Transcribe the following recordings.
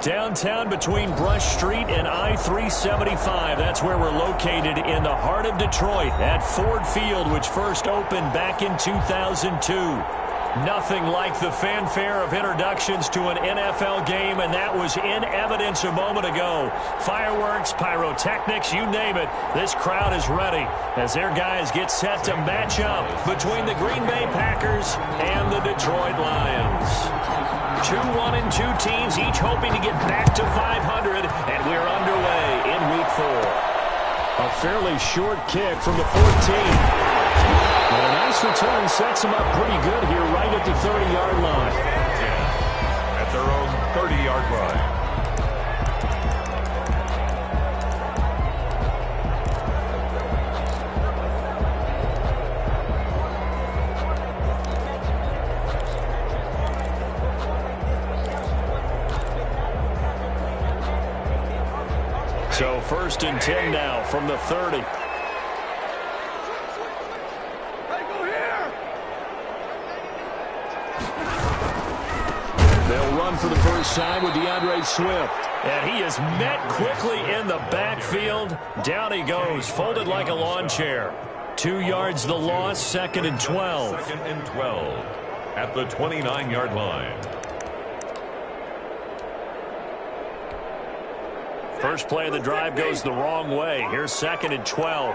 Downtown between Brush Street and I-375. That's where we're located in the heart of Detroit at Ford Field, which first opened back in 2002. Nothing like the fanfare of introductions to an NFL game, and that was in evidence a moment ago. Fireworks, pyrotechnics, you name it. This crowd is ready as their guys get set to match up between the Green Bay Packers and the Detroit Lions. 2-1-2 teams, each hoping to get back to 500, and we're underway in Week 4. A fairly short kick from the 14. And a nice return sets them up pretty good here right at the 30-yard line. Yeah, at their own 30-yard line. So 1st and 10 now from the 30. They'll run for the first time with DeAndre Swift. And he is met quickly in the backfield. Down he goes, folded like a lawn chair. 2 yards the loss, 2nd and 12. 2nd and 12 at the 29-yard line. First play of the drive goes the wrong way. Here's 2nd and 12.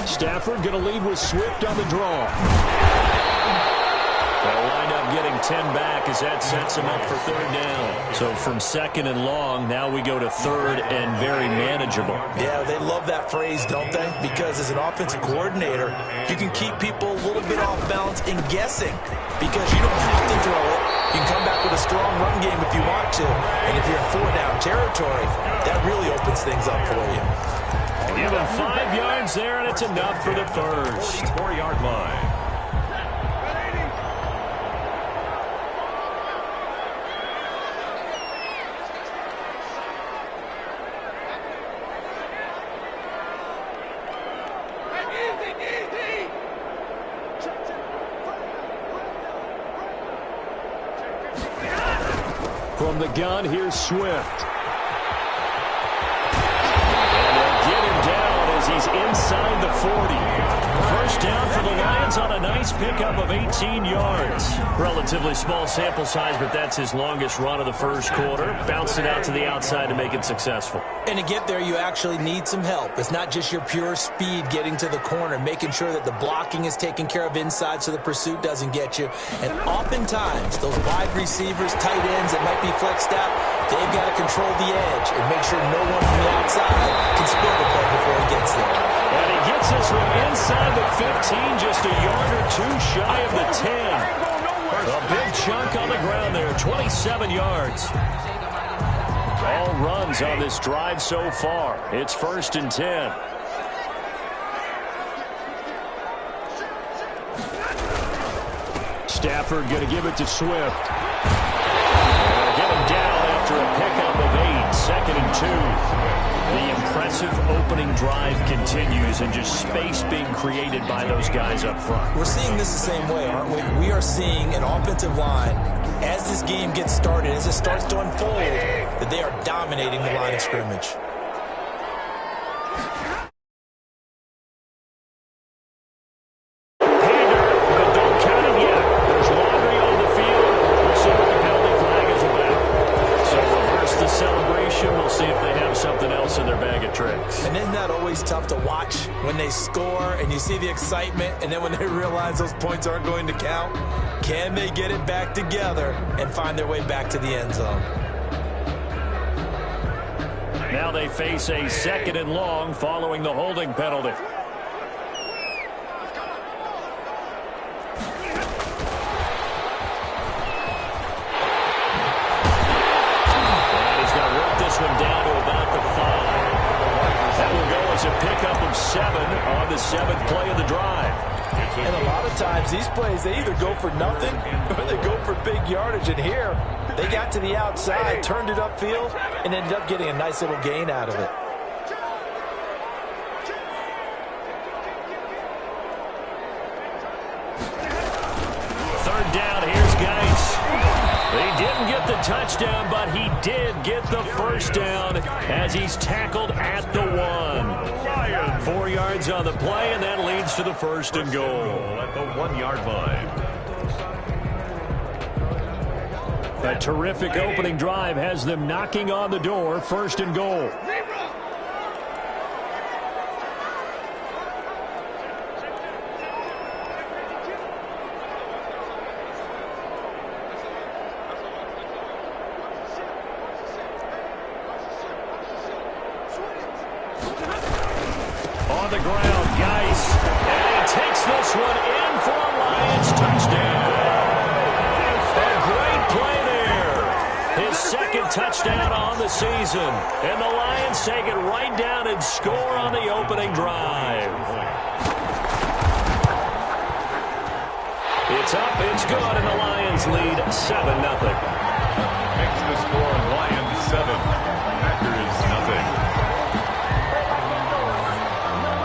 Stafford going to lead with Swift on the draw. They'll wind up getting 10 back as that sets them up for 3rd down. So from 2nd and long, now we go to 3rd and very manageable. Yeah, they love that phrase, don't they? Because as an offensive coordinator, you can keep people a little bit off balance and guessing because you don't have to throw it. You can come back with a strong run game if you want to. And if you're in 4-down territory, that really opens things up for you. Give him 5 yards there, and it's enough for the first. 44-yard line. From the gun, here's Swift. And they'll get him down as he's inside the 40. First down for the Lions on a nice pickup of 18 yards. Relatively small sample size, but that's his longest run of the first quarter. Bounced it out to the outside to make it successful. And to get there, you actually need some help. It's not just your pure speed getting to the corner, making sure that the blocking is taken care of inside so the pursuit doesn't get you. And oftentimes, those wide receivers, tight ends that might be flexed out, they've got to control the edge and make sure no one from the outside can spoil the play before he gets there. And he gets this one inside the 15, just a yard or two shy of the 10. A big chunk on the ground there, 27 yards. All runs on this drive so far. It's 1st and 10. Stafford going to give it to Swift. They'll get him down after a pickup of 8, 2nd and 2. The impressive opening drive continues and just space being created by those guys up front. We're seeing this the same way, aren't we? We are seeing an offensive line, as this game gets started, as it starts to unfold, that they are dominating the line of scrimmage. And isn't that always tough to watch when they score and you see the excitement and then when they realize those points aren't going to count? Can they get it back together and find their way back to the end zone? Now they face a 2nd and long following the holding penalty. And he's going to work this one down to about the 5. That will go as a pickup of 7 on the 7th play of the drive. And a lot of times these plays, they either go for nothing or they go for big yardage. And here, they got to the outside, turned it upfield, and ended up getting a nice little gain out of it. Third down, here's Geis. He didn't get the touchdown, but he did get the first down as he's tackled at the 1. 4 yards on the play, and that leads to the first and goal. At the 1-yard line. A terrific opening drive has them knocking on the door, first and goal. On the ground, Geis, and he takes this one in for a Lions touchdown. A great play there. His second touchdown on the season, and the Lions take it right down and score on the opening drive. It's up, it's good, and the Lions lead 7-0. Makes the score Lions 7, Packers nothing.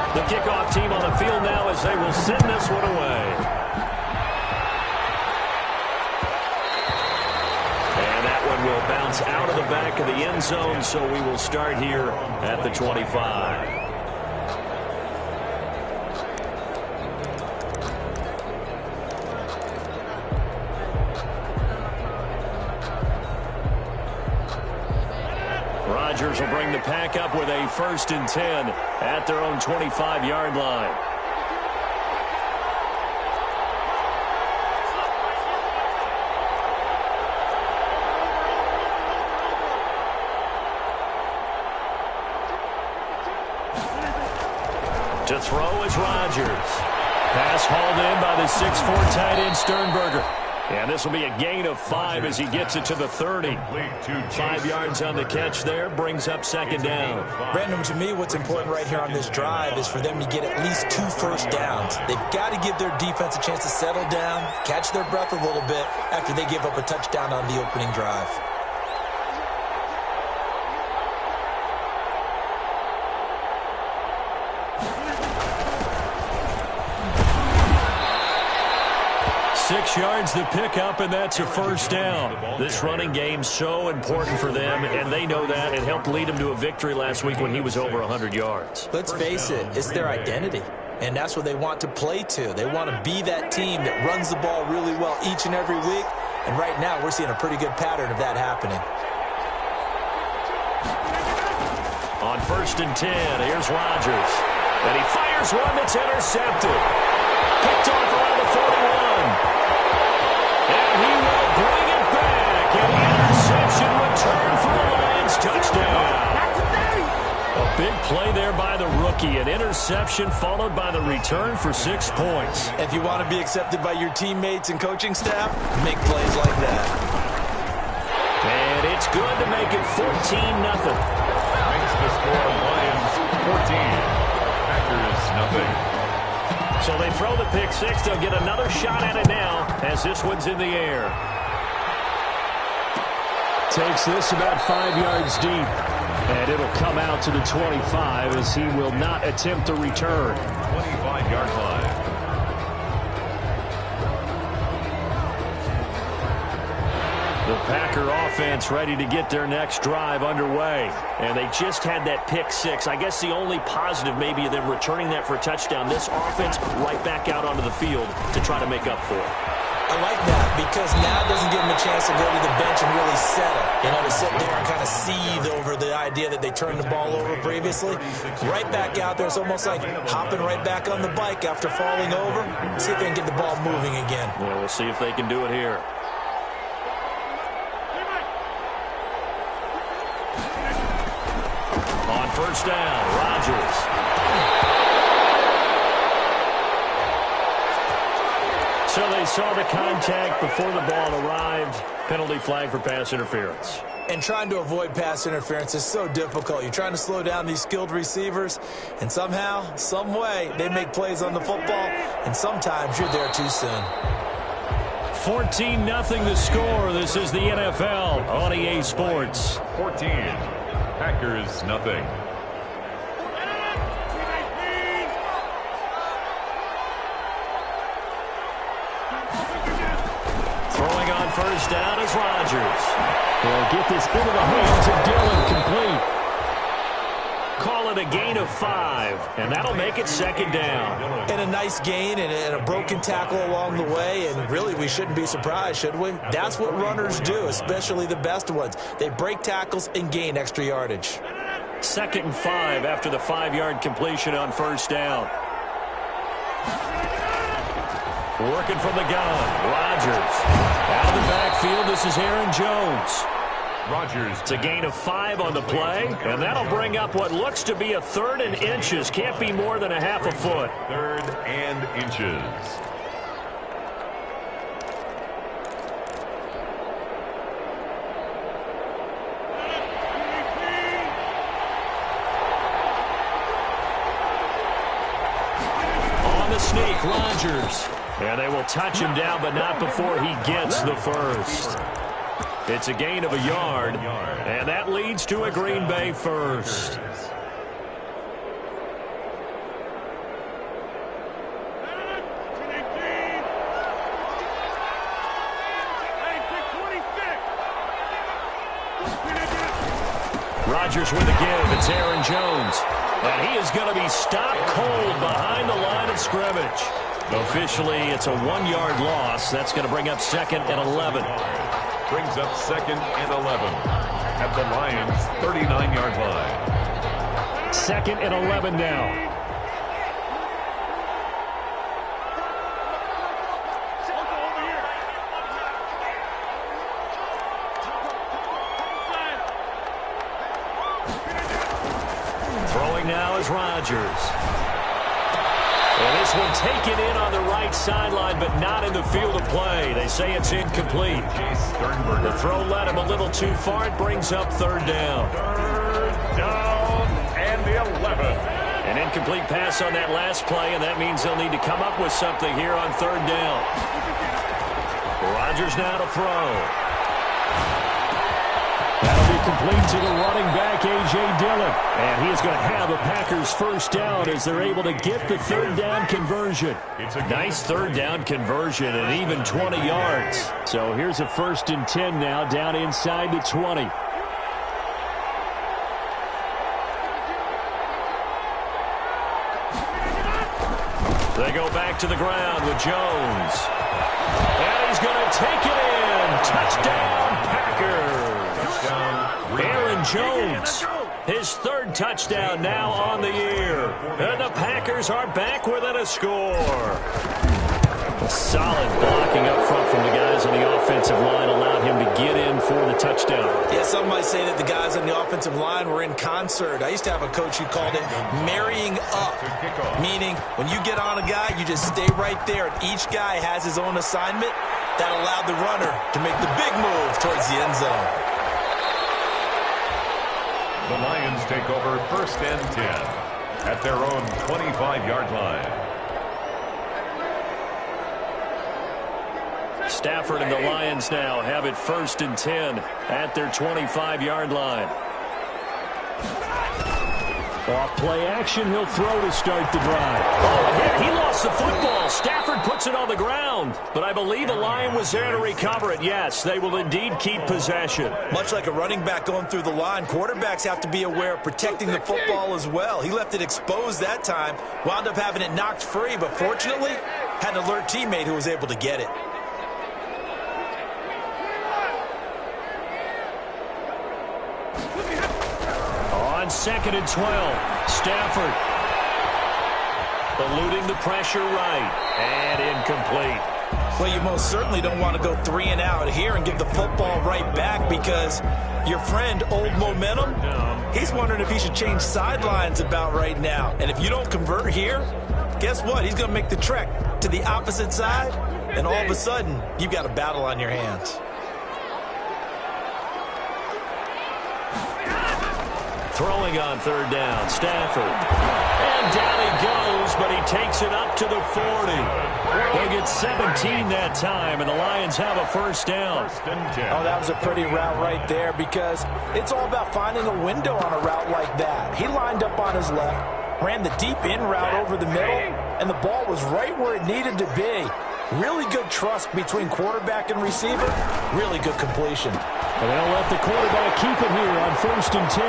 The kickoff team on the field now as they will send this one away. And that one will bounce out of the back of the end zone, so we will start here at the 25. Rodgers will bring the pack up with a 1st and 10 at their own 25-yard line. To throw is Rodgers. Pass hauled in by the 6'4" tight end Sternberger. And this will be a gain of 5 as he gets it to the 30. 5 yards on the catch there, brings up second down. Brandon, to me, what's important right here on this drive is for them to get at least 2 first downs. They've got to give their defense a chance to settle down, catch their breath a little bit after they give up a touchdown on the opening drive. Six yards to pick up, and that's a first down. This running game so important for them, and they know that. It helped lead them to a victory last week when he was over 100 yards. Let's face it, it's their identity, and that's what they want to play to. They want to be that team that runs the ball really well each and every week, and right now we're seeing a pretty good pattern of that happening. On 1st and 10, here's Rodgers, and he fires one that's intercepted. Picked off around the 41. And he will bring it back. And the interception return for the Lions touchdown. A big play there by the rookie. An interception followed by the return for 6 points. If you want to be accepted by your teammates and coaching staff, make plays like that. And it's good to make it 14-0. Makes the score Lions 14, Packers nothing. So they throw the pick six. They'll get another shot at it now as this one's in the air. Takes this about 5 yards deep. And it'll come out to the 25 as he will not attempt a return. 25-yard line. The Packer offense ready to get their next drive underway. And they just had that pick six. I guess the only positive maybe of them returning that for a touchdown. This offense right back out onto the field to try to make up for it. I like that because now it doesn't give them a chance to go to the bench and really settle. You know, to sit there and kind of seethe over the idea that they turned the ball over previously. Right back out there. It's almost like hopping right back on the bike after falling over. See if they can get the ball moving again. Yeah, we'll see if they can do it here. On first down, Rodgers. So they saw the contact before the ball arrived. Penalty flag for pass interference. And trying to avoid pass interference is so difficult. You're trying to slow down these skilled receivers, and somehow, some way, they make plays on the football, and sometimes you're there too soon. 14-0 the score. This is the NFL on EA Sports. 14, Packers nothing. Throwing on on first down is Rodgers. They'll get this into the hands of Dillon, complete. Call it a gain of 5, and that'll make it second down. And a nice gain and a broken tackle along the way, and really we shouldn't be surprised, should we? That's what runners do, especially the best ones. They break tackles and gain extra yardage. 2nd and 5 after the 5-yard completion on first down. Working from the gun, Rodgers. Out of the backfield, this is Aaron Jones. Rodgers. It's a gain of 5 on the play, and that'll bring up what looks to be a 3rd and inches. Can't be more than a half a foot. 3rd and inches. On the sneak, Rodgers. And they will touch him down, but not before he gets the first. It's a gain of a yard, and that leads to a Green Bay first. Rodgers with the give. It's Aaron Jones. And he is going to be stopped cold behind the line of scrimmage. Officially, it's a 1-yard loss. That's going to bring up 2nd and 11. Brings up 2nd and 11 at the Lions' 39-yard line. 2nd and 11 now. Throwing now is Rodgers. And this one taken in on the right sideline, but not in the field of play. They say it's incomplete. The throw led him a little too far. It brings up 3rd down. 3rd down and the 11. An incomplete pass on that last play, and that means they'll need to come up with something here on 3rd down. Rodgers now to throw. That'll be complete to the running back, A.J. Dillon. And he is going to have a Packers first down as they're able to get the 3rd down conversion. It's a nice 3rd down conversion and even 20 yards. So here's a 1st and 10 now down inside the 20. They go back to the ground with Jones. And he's going to take it in. Touchdown, Packers. Aaron Jones, his 3rd touchdown now on the year. And the Packers are back within a score. Solid blocking up front from the guys on the offensive line allowed him to get in for the touchdown. Yeah, some might say that the guys on the offensive line were in concert. I used to have a coach who called it marrying up, meaning when you get on a guy, you just stay right there, and each guy has his own assignment. That allowed the runner to make the big move towards the end zone. The Lions take over 1st and 10 at their own 25-yard line. Stafford and the Lions now have it 1st and 10 at their 25-yard line. Off play action, he'll throw to start the drive. Oh, he lost the football. Stafford puts it on the ground. But I believe the line was there to recover it. Yes, they will indeed keep possession. Much like a running back going through the line, quarterbacks have to be aware of protecting the football as well. He left it exposed that time, wound up having it knocked free, but fortunately, had an alert teammate who was able to get it. On 2nd and 12, Stafford eluding the pressure right, and incomplete. Well, you most certainly don't want to go 3 and out here and give the football right back, because your friend, Old Momentum, he's wondering if he should change sidelines about right now. And if you don't convert here, guess what? He's going to make the trek to the opposite side, and all of a sudden, you've got a battle on your hands. Throwing on 3rd down, Stafford. And down he goes, but he takes it up to the 40. They'll get 17 that time, and the Lions have a 1st down. Oh, that was a pretty route right there, because it's all about finding a window on a route like that. He lined up on his left, ran the deep in route over the middle, and the ball was right where it needed to be. Really good trust between quarterback and receiver. Really good completion. And they'll let the quarterback keep it here on 1st and 10.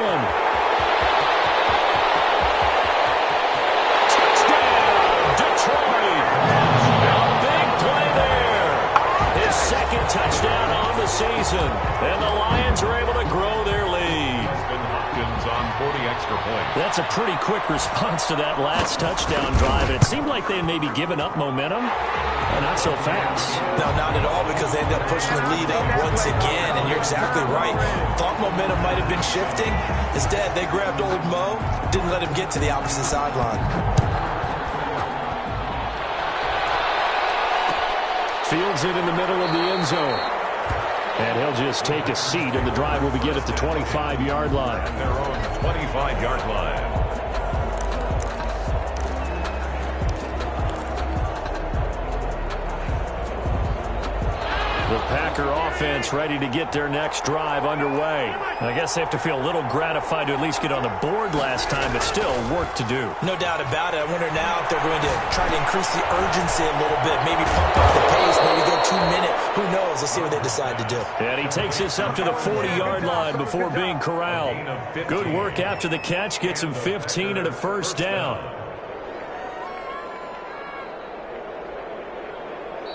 Touchdown, Detroit. A big play there. His second touchdown on the season. And the Lions are able to grow their lead. On 40 extra points. That's a pretty quick response to that last touchdown drive. And it seemed like they had maybe given up momentum. Well, not so fast. No, not at all, because they ended up pushing the lead up once again. And you're exactly right. Thought momentum might have been shifting. Instead, they grabbed old Mo, didn't let him get to the opposite sideline. Fields it in the middle of the end zone. And he'll just take a seat, and the drive will begin at the 25-yard line. At their own 25-yard line. The Packer offense ready to get their next drive underway. I guess they have to feel a little gratified to at least get on the board last time, but still work to do. No doubt about it. I wonder now if they're going to try to increase the urgency a little bit, maybe pump up the pace, maybe go 2 minute. Who knows? Let's see what they decide to do. And he takes this up to the 40-yard line before being corralled. Good work after the catch. Gets him 15 and a first down.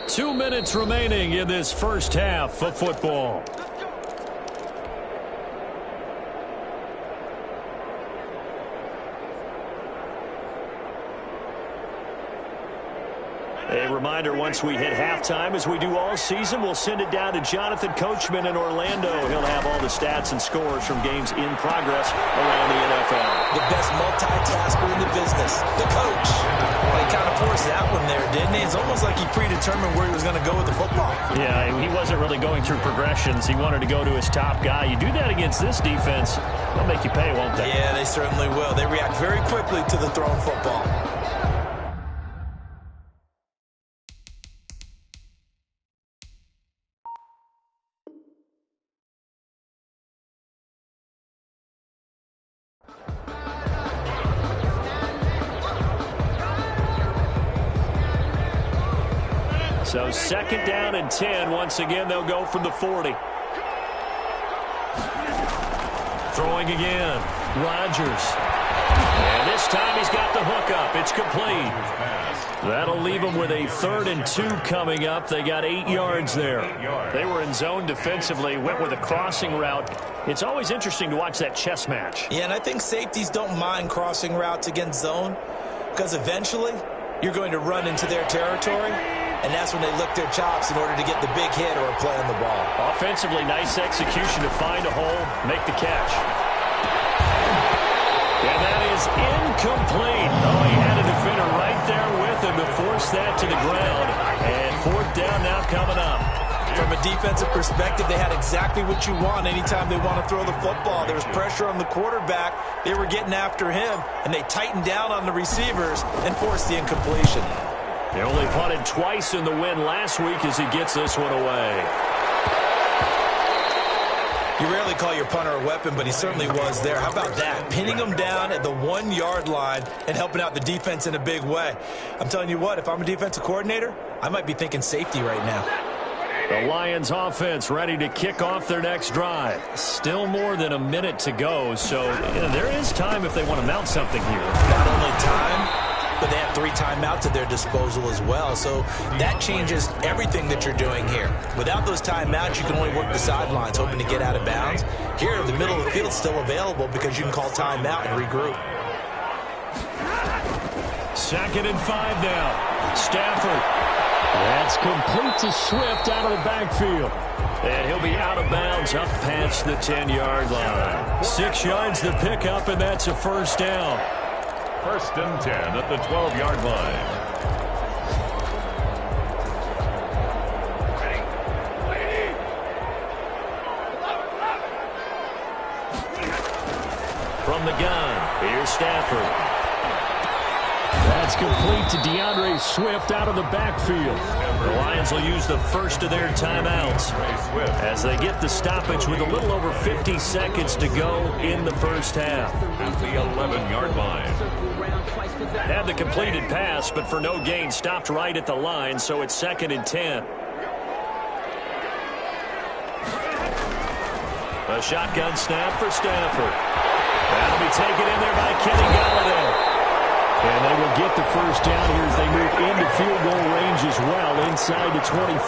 2 minutes remaining in this first half of football. A reminder, once we hit halftime, as we do all season, we'll send it down to Jonathan Coachman in Orlando. He'll have all the stats and scores from games in progress around the NFL. The best multitasker in the business, the coach. Well, he kind of forced that one there, didn't he? It's almost like he predetermined where he was going to go with the football. Yeah, he wasn't really going through progressions. He wanted to go to his top guy. You do that against this defense, they'll make you pay, won't they? Yeah, they certainly will. They react very quickly to the thrown football. So 2nd down and 10. Once again, they'll go from the 40. Throwing again. Rodgers. And this time he's got the hook up. It's complete. That'll leave them with a 3rd and 2 coming up. They got 8 yards there. They were in zone defensively, went with a crossing route. It's always interesting to watch that chess match. Yeah, and I think safeties don't mind crossing routes against zone, because eventually you're going to run into their territory. And that's when they lick their chops in order to get the big hit or a play on the ball. Offensively, nice execution to find a hole, make the catch. And that is incomplete. Oh, he had a defender right there with him to force that to the ground. And 4th down now coming up. From a defensive perspective, they had exactly what you want anytime they want to throw the football. There was pressure on the quarterback. They were getting after him, and they tightened down on the receivers and forced the incompletion. They only punted twice in the win last week as he gets this one away. You rarely call your punter a weapon, but he certainly was there. How about that? Pinning him down at the 1-yard line and helping out the defense in a big way. I'm telling you what, if I'm a defensive coordinator, I might be thinking safety right now. The Lions offense ready to kick off their next drive. Still more than a minute to go, so there is time if they want to mount something here. Not only time, but they have 3 timeouts at their disposal as well. So that changes everything that you're doing here. Without those timeouts, you can only work the sidelines, hoping to get out of bounds. Here, the middle of the field is still available because you can call timeout and regroup. 2nd and 5 now. Stafford. That's complete to Swift out of the backfield. And he'll be out of bounds up past the 10-yard line. 6 yards the pickup, and that's a 1st down. 1st and 10 at the 12-yard line. From the gun, here's Stafford. That's complete to DeAndre Swift out of the backfield. The Lions will use the first of their timeouts as they get the stoppage with a little over 50 seconds to go in the first half. At the 11-yard line. Had the completed pass, but for no gain, stopped right at the line, so it's 2nd and 10. A shotgun snap for Stafford. That'll be taken in there by Kenny Galladay. And they will get the first down here as they move into field goal range as well, inside the 25.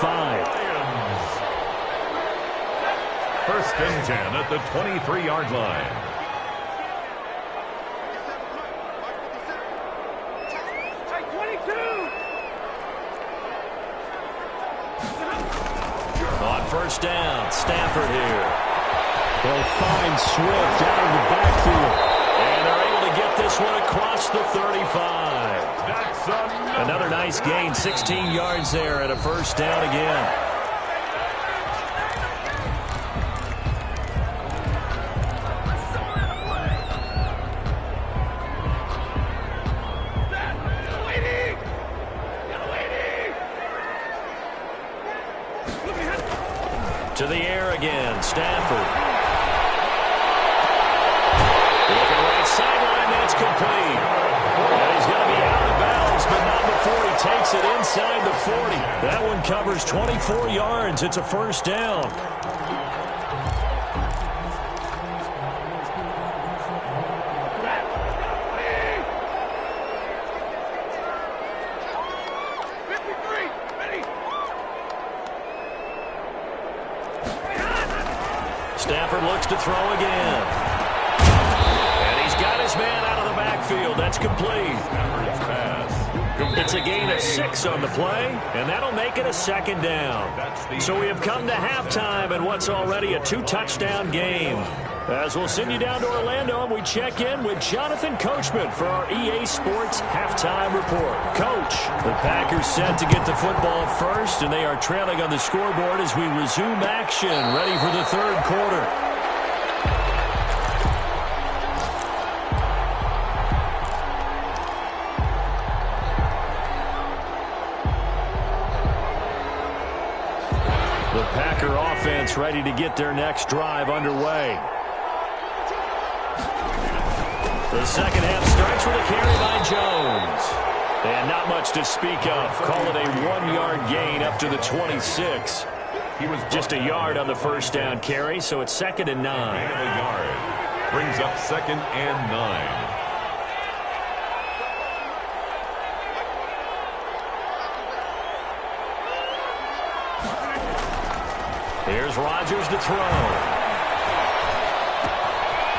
First and 10 at the 23-yard line. On first down, Stafford here. They'll find Swift out of the backfield. And they're able to get this one across the 35. Another nice gain, 16 yards there and a first down again. To the air again, Stafford. Looking right sideline, that's complete. And he's going to be out of bounds, but not before he takes it inside the 40. That one covers 24 yards. It's a first down. Stafford looks to throw again. And he's got his man out of the backfield. That's complete. It's a gain of 6 on the play, and that'll make it a second down. So we have come to halftime in what's already a 2-touchdown game. As we'll send you down to Orlando, and we check in with Jonathan Coachman for our EA Sports Halftime Report. Coach, the Packers set to get the football first, and they are trailing on the scoreboard as we resume action, ready for the third quarter. The Packer offense ready to get their next drive underway. The second half starts with a carry by Jones. And not much to speak of. Call it a 1-yard gain up to the 26. He was just a yard on the first down carry, so it's 2nd and 9. And a yard. Brings up 2nd and 9. Here's Rodgers to throw.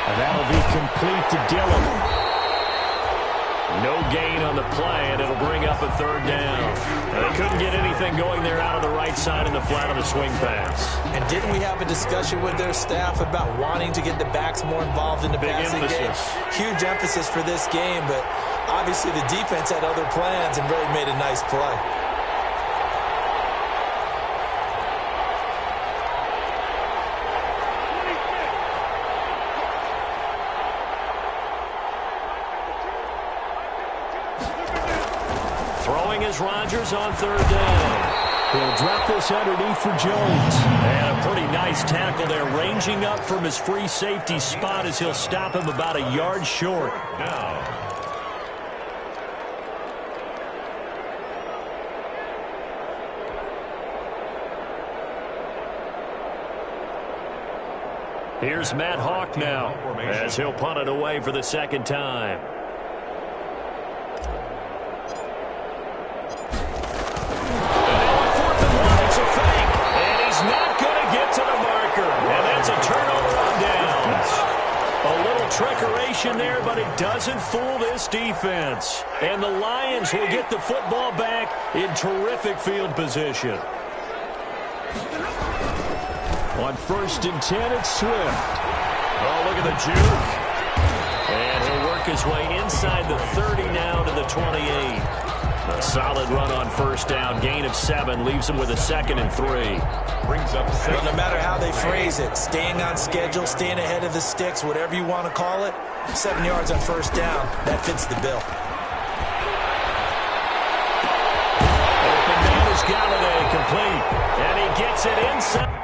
And that'll be complete to Dillon. No gain on the play, and it'll bring up a third down. They couldn't get anything going there out of the right side in the flat of the swing pass. And didn't we have a discussion with their staff about wanting to get the backs more involved in the passing game? Huge emphasis for this game, but obviously the defense had other plans and really made a nice play. Rodgers on third down. He'll drop this underneath for Jones. And a pretty nice tackle there, ranging up from his free safety spot as he'll stop him about a yard short. Now. Here's Matt Hawk now as he'll punt it away for the second time. There, but it doesn't fool this defense. And the Lions will get the football back in terrific field position. On 1st and 10, it's Swift. Oh, look at the juke. And he'll work his way inside the 30 now to the 28. A solid run on first down. Gain of 7 leaves him with a 2nd and 3. Brings up 7. Well, no matter how they phrase it, staying on schedule, staying ahead of the sticks, whatever you want to call it, 7 yards on first down, that fits the bill. gets it inside.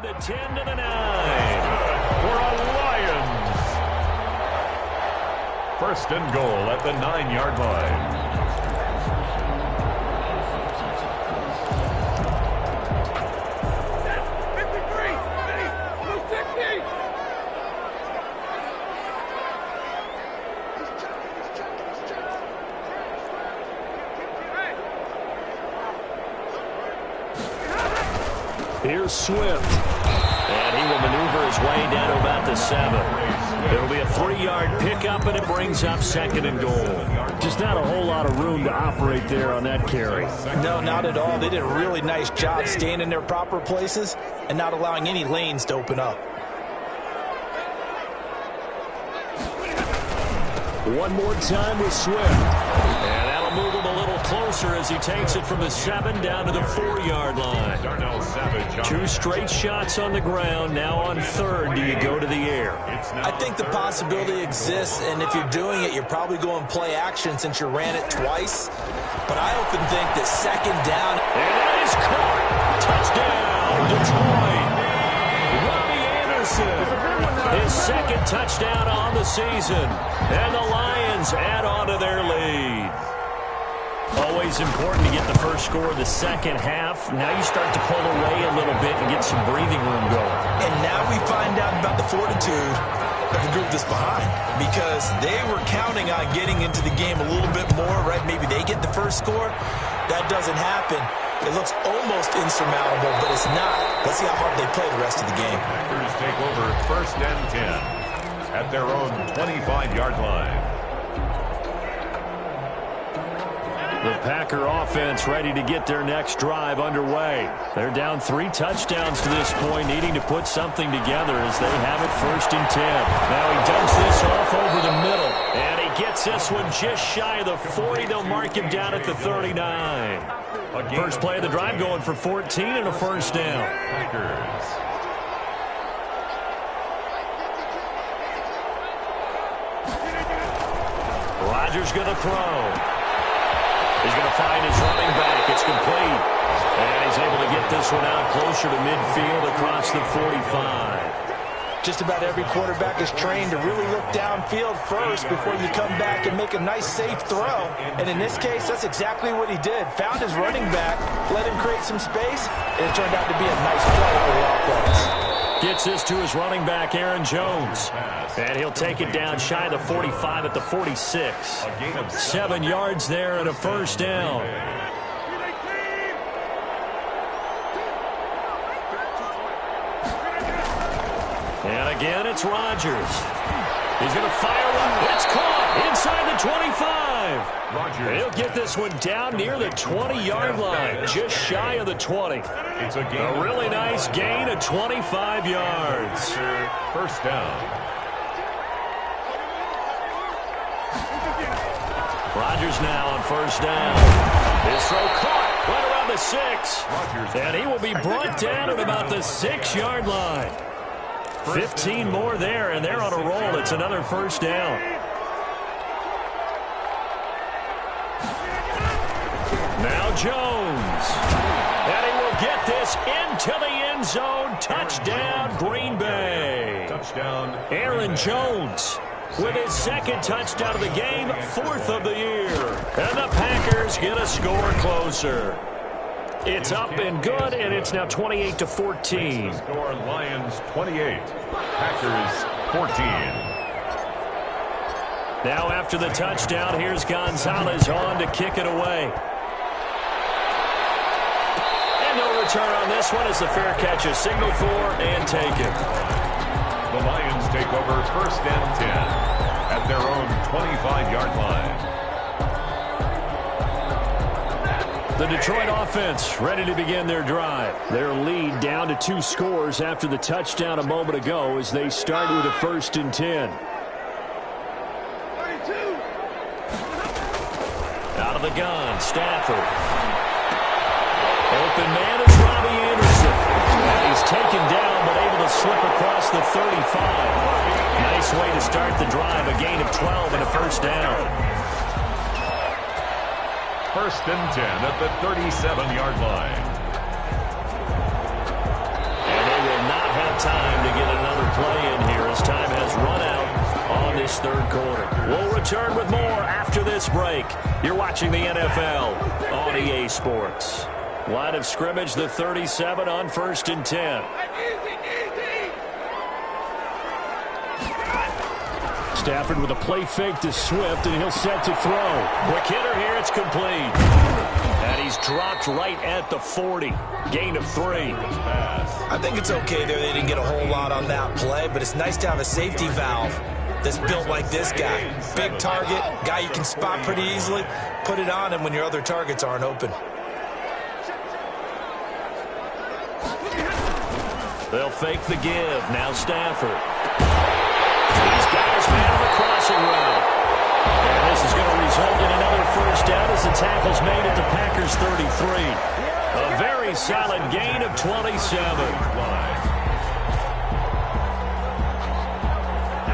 The 10 to the 9 for a Lions. First and goal at the 9-yard line. Here's Swift. And he will maneuver his way down to about the 7. It'll be a 3-yard pickup, and it brings up second and goal. Just not a whole lot of room to operate there on that carry. No, not at all. They did a really nice job staying in their proper places and not allowing any lanes to open up. One more time with Swift. And that'll move him a little closer as he takes it from the 7 down to the 4-yard line. 2 straight shots on the ground. Now on third, do you go to the air? I think the possibility exists, and if you're doing it, you're probably going play action since you ran it twice. But I often think that second down. And that is caught. Touchdown, Detroit. Robbie Anderson. His second touchdown on the season. And the Lions add on to their lead. Always important to get the first score of the second half. Now you start to pull away a little bit and get some breathing room going. And now we find out about the fortitude of the group that's behind, because they were counting on getting into the game a little bit more, right? Maybe they get the first score. That doesn't happen. It looks almost insurmountable, but it's not. Let's see how hard they play the rest of the game. Packers take over first and 10 at their own 25-yard line. The Packer offense ready to get their next drive underway. They're down 3 touchdowns to this point, needing to put something together as they have it first and 10. Now he dumps this off over the middle, and he gets this one just shy of the 40. They'll mark him down at the 39. First play of the drive going for 14 and a first down. Packers. Rodgers going to throw. He's going to find his running back. It's complete. And he's able to get this one out closer to midfield across the 45. Just about every quarterback is trained to really look downfield first before you come back and make a nice, safe throw. And in this case, that's exactly what he did. Found his running back, let him create some space, and it turned out to be a nice play for the offense. Gets this to his running back, Aaron Jones. And he'll take it down shy of the 45 at the 46. 7 yards there and a first down. And again, it's Rodgers. He's going to fire one. It's caught inside the 25. He'll get this one down near the 20-yard line, just shy of the 20. It's a really nice gain of 25 yards. First down. Rodgers now on first down. His throw caught right around the 6. And he will be brought down at about the 6-yard line. 15 more there, and they're on a roll. It's another first down. Now Jones. And he will get this into the end zone. Touchdown, Green Bay. Touchdown, Aaron Jones with his second touchdown of the game, 4th of the year. And the Packers get a score closer. It's up and good, and it's now 28-14. Score Lions 28, Packers 14. Now after the touchdown, here's Gonzalez on to kick it away. And no return on this one as the fair catch is signaled for and taken. The Lions take over 1st and 10 at their own 25-yard line. The Detroit offense ready to begin their drive. Their lead down to 2 scores after the touchdown a moment ago as they start with a 1st and 10. Out of the gun, Stafford. Open man is Robbie Anderson. And he's taken down but able to slip across the 35. Nice way to start the drive, a gain of 12 and a 1st down. 1st and 10 at the 37-yard line. And they will not have time to get another play in here as time has run out on this 3rd quarter. We'll return with more after this break. You're watching the NFL on EA Sports. Line of scrimmage, the 37 on 1st and 10. Stafford with a play fake to Swift, and he'll set to throw. Quick hitter here, it's complete. And he's dropped right at the 40. Gain of 3. I think it's okay there. They didn't get a whole lot on that play, but it's nice to have a safety valve that's built like this guy. Big target, guy you can spot pretty easily. Put it on him when your other targets aren't open. They'll fake the give. Now Stafford. He's got his man on the crossing route. And this is going to result in another 1st down as the tackle's made at the Packers 33. A very solid gain of 27.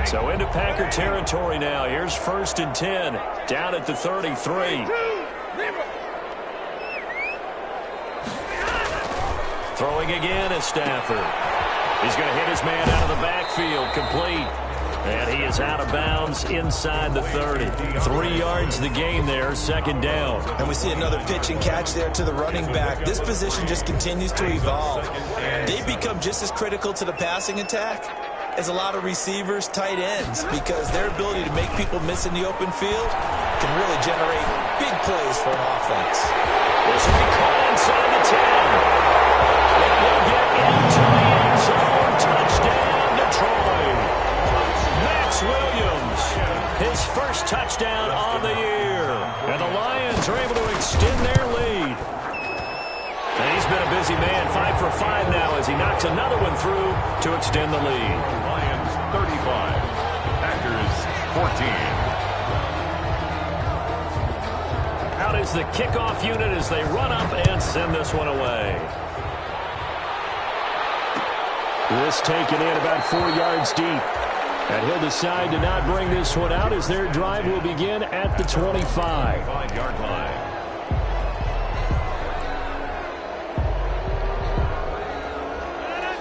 So into Packer territory now. Here's 1st and 10 down at the 33. Throwing again is Stafford. He's going to hit his man out of the backfield. Complete. And he is out of bounds inside the 30. 3 yards the gain there, 2nd down. And we see another pitch and catch there to the running back. This position just continues to evolve. They become just as critical to the passing attack as a lot of receivers, tight ends, because their ability to make people miss in the open field can really generate big plays for an offense. This will be caught inside the 10. It will get into the end zone. Touchdown, Detroit. Max Williams, his 1st touchdown on the year. And the Lions are able to extend their lead. And he's been a busy man, 5 for 5 now as he knocks another one through to extend the lead. Lions 35, Packers 14. Out is the kickoff unit as they run up and send this one away. This taken in about 4 yards deep. And he'll decide to not bring this one out as their drive will begin at the 25. 5-yard line.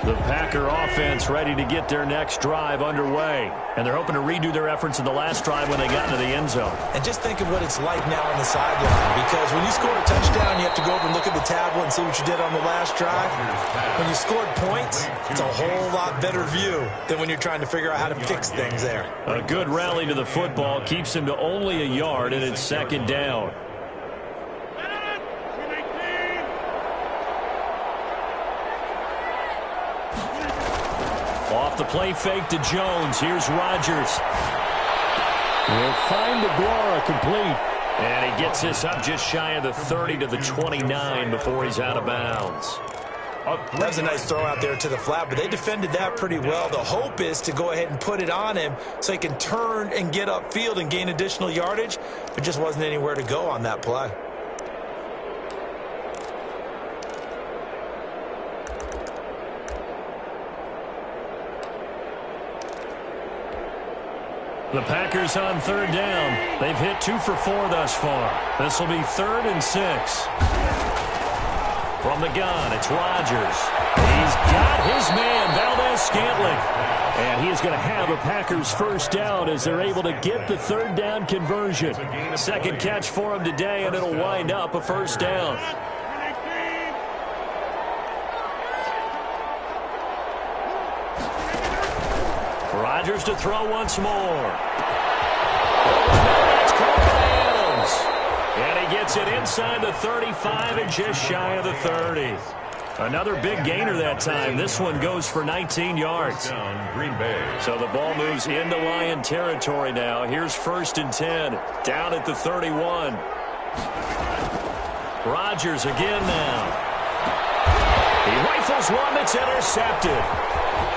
The Packer offense ready to get their next drive underway. And they're hoping to redo their efforts in the last drive when they got into the end zone. And just think of what it's like now on the sideline, because when you score a touchdown, you have to go over and look at the tablet and see what you did on the last drive. When you scored points, it's a whole lot better view than when you're trying to figure out how to fix things there. A good rally to the football keeps him to only a yard, and it's 2nd down. Off the play fake to Jones. Here's Rodgers. He'll find DeGuara complete. And he gets this up just shy of the 30 to the 29 before he's out of bounds. That was a nice throw out there to the flat, but they defended that pretty well. The hope is to go ahead and put it on him so he can turn and get upfield and gain additional yardage. There just wasn't anywhere to go on that play. The Packers on 3rd down. They've hit 2 for 4 thus far. This will be 3rd and 6. From the gun, it's Rodgers. He's got his man, Valdez-Scantling. And he is going to have a Packers 1st down as they're able to get the 3rd down conversion. 2nd catch for him today, and it'll wind up a 1st down. Rodgers to throw once more. That's caught by Adams. And he gets it inside the 35 and just shy of the 30. Another big gainer that time. This one goes for 19 yards. Green Bay. So the ball moves into Lion territory now. Here's 1st and 10. Down at the 31. Rodgers again now. He rifles one that's intercepted.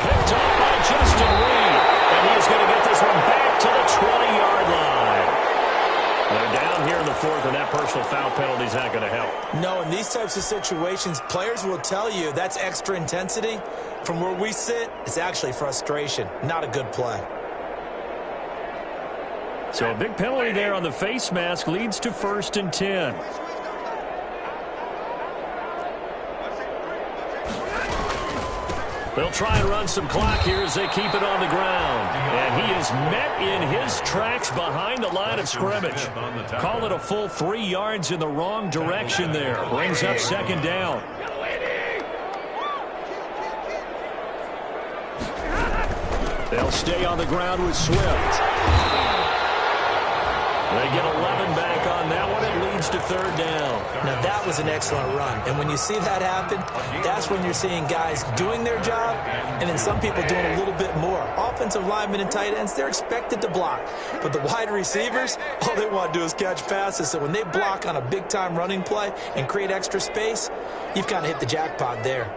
Picked up by Justin Reed. And he's going to get this one back to the 20-yard line. They're down here in the 4th, and that personal foul penalty is not going to help. No, in these types of situations, players will tell you that's extra intensity. From where we sit, it's actually frustration. Not a good play. So a big penalty there on the face mask leads to 1st and 10. They'll try and run some clock here as they keep it on the ground. And he is met in his tracks behind the line of scrimmage. Call it a full 3 yards in the wrong direction there. Brings up 2nd down. They'll stay on the ground with Swift. They get 11 back on that one. It leads to 3rd down. Now, that was an excellent run. And when you see that happen, that's when you're seeing guys doing their job and then some people doing a little bit more. Offensive linemen and tight ends, they're expected to block. But the wide receivers, all they want to do is catch passes. So when they block on a big-time running play and create extra space, you've kind of hit the jackpot there.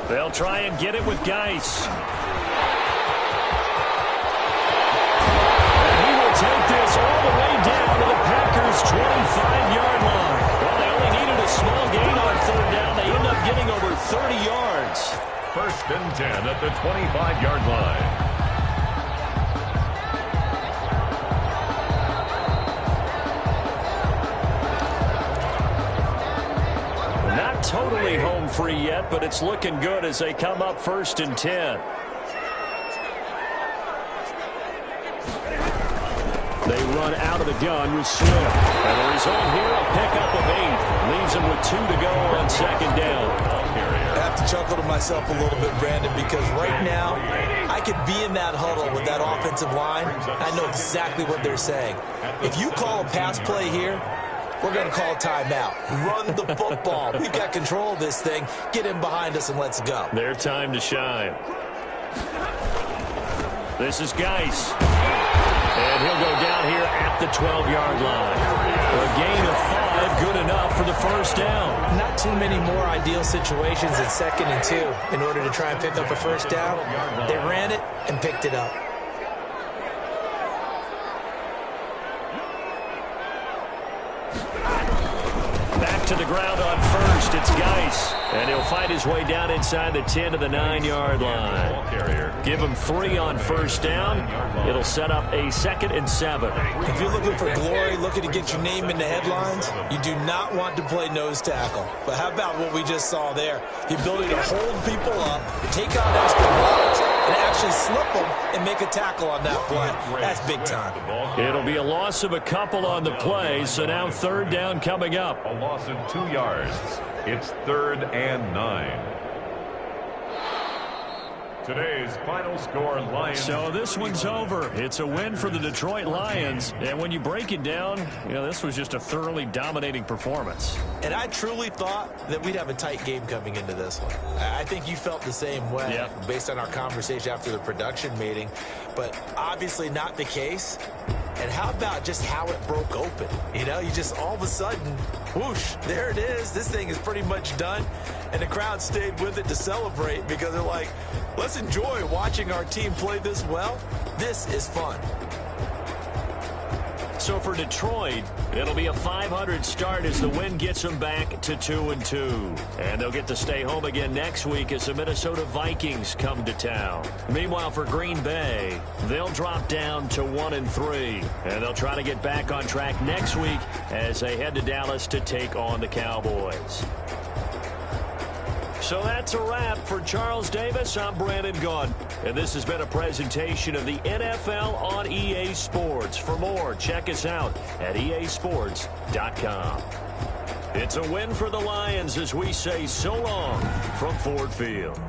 They'll try and get it with Geis. And he will take this all the way down to the Packers' 25-yard line. Well, they only needed a small gain on 3rd down. They end up getting over 30 yards. 1st and 10 at the 25-yard line. Totally home free yet, but it's looking good as they come up 1st and 10. They run out of the gun with Swift. And the result here, a pickup of 8. Leaves them with 2 to go on 2nd down. I have to chuckle to myself a little bit, Brandon, because right now I could be in that huddle with that offensive line. I know exactly what they're saying. If you call a pass play here, we're going to call a timeout. Run the football. We've got control of this thing. Get in behind us and let's go. Their time to shine. This is Geis. And he'll go down here at the 12-yard line. A gain of 5, good enough for the 1st down. Not too many more ideal situations at 2nd and 2 in order to try and pick up a 1st down. They ran it and picked it up. Back to the ground on 1st. It's Geis. And he'll fight his way down inside the 10 to the 9-yard line. Give him 3 on 1st down. It'll set up a 2nd and 7. If you're looking for glory, looking to get your name in the headlines, you do not want to play nose tackle. But how about what we just saw there? The ability to hold people up, take out extra blocks, and actually slip them and make a tackle on that play. That's big time. It'll be a loss of a couple on the play, so now 3rd down coming up. A loss of 2 yards. It's 3rd and 9. Today's final score, Lions. So this one's over. It's a win for the Detroit Lions. And when you break it down, you know, this was just a thoroughly dominating performance. And I truly thought that we'd have a tight game coming into this one. I think you felt the same way based on our conversation after the production meeting. But obviously not the case. And how about just how it broke open? You know, you just all of a sudden, whoosh, there it is. This thing is pretty much done. And the crowd stayed with it to celebrate because they're like, let's enjoy watching our team play this well. This is fun. So for Detroit, it'll be a 500 start as the win gets them back to 2-2. And they'll get to stay home again next week as the Minnesota Vikings come to town. Meanwhile, for Green Bay, they'll drop down to 1-3. And they'll try to get back on track next week as they head to Dallas to take on the Cowboys. So So that's a wrap. For Charles Davis, I'm Brandon Gaudin. And this has been a presentation of the NFL on EA Sports. For more, check us out at easports.com. It's a win for the Lions as we say so long from Ford Field.